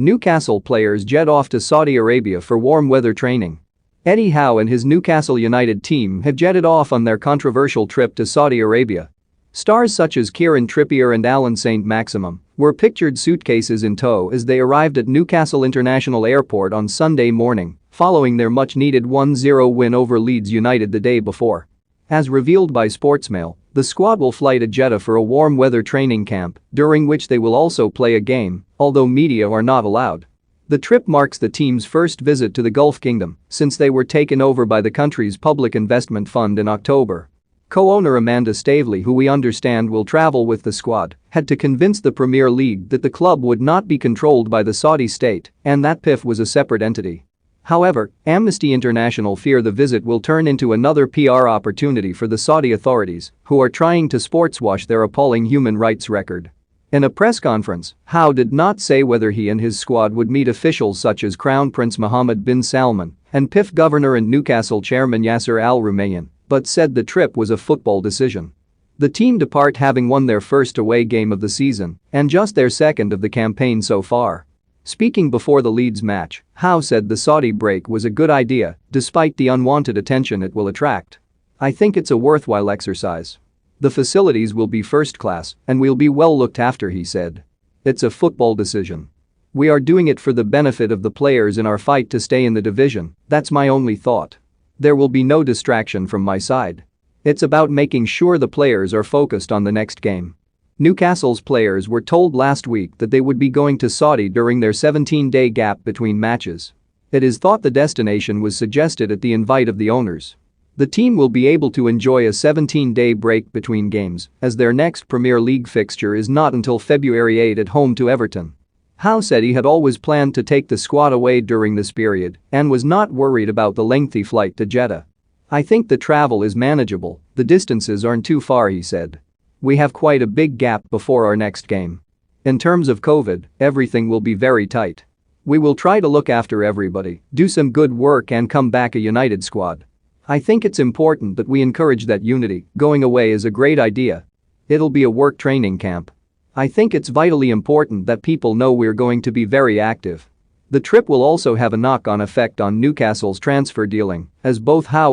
Newcastle players jet off to Saudi Arabia for warm weather training. Eddie Howe and his Newcastle United team have jetted off on their controversial trip to Saudi Arabia. Stars such as Kieran Trippier and Alan Saint-Maximin were pictured suitcases in tow as they arrived at Newcastle International Airport on Sunday morning, following their much-needed 1-0 win over Leeds United the day before. As revealed by Sportsmail, the squad will fly to Jeddah for a warm weather training camp, during which they will also play a game, although media are not allowed. The trip marks the team's first visit to the Gulf Kingdom since they were taken over by the country's public investment fund in October. Co-owner Amanda Stavely, who we understand will travel with the squad, had to convince the Premier League that the club would not be controlled by the Saudi state and that PIF was a separate entity. However, Amnesty International fear the visit will turn into another PR opportunity for the Saudi authorities, who are trying to sportswash their appalling human rights record. In a press conference, Howe did not say whether he and his squad would meet officials such as Crown Prince Mohammed bin Salman and PIF Governor and Newcastle Chairman Yasser Al-Rumayyan, but said the trip was a football decision. The team depart having won their first away game of the season and just their second of the campaign so far. Speaking before the Leeds match, Howe said the Saudi break was a good idea despite the unwanted attention it will attract. "I think it's a worthwhile exercise. The facilities will be first class and we'll be well looked after," he said. "It's a football decision. We are doing it for the benefit of the players in our fight to stay in the division, that's my only thought. There will be no distraction from my side. It's about making sure the players are focused on the next game." Newcastle's players were told last week that they would be going to Saudi during their 17-day gap between matches. It is thought the destination was suggested at the invite of the owners. The team will be able to enjoy a 17-day break between games, as their next Premier League fixture is not until February 8 at home to Everton. Howe said he had always planned to take the squad away during this period and was not worried about the lengthy flight to Jeddah. "I think the travel is manageable, the distances aren't too far," he said. "We have quite a big gap before our next game. In terms of COVID, everything will be very tight. We will try to look after everybody, do some good work and come back a united squad. I think it's important that we encourage that unity. Going away is a great idea. It'll be a work training camp. I think it's vitally important that people know we're going to be very active." The trip will also have a knock-on effect on Newcastle's transfer dealing, as both Howe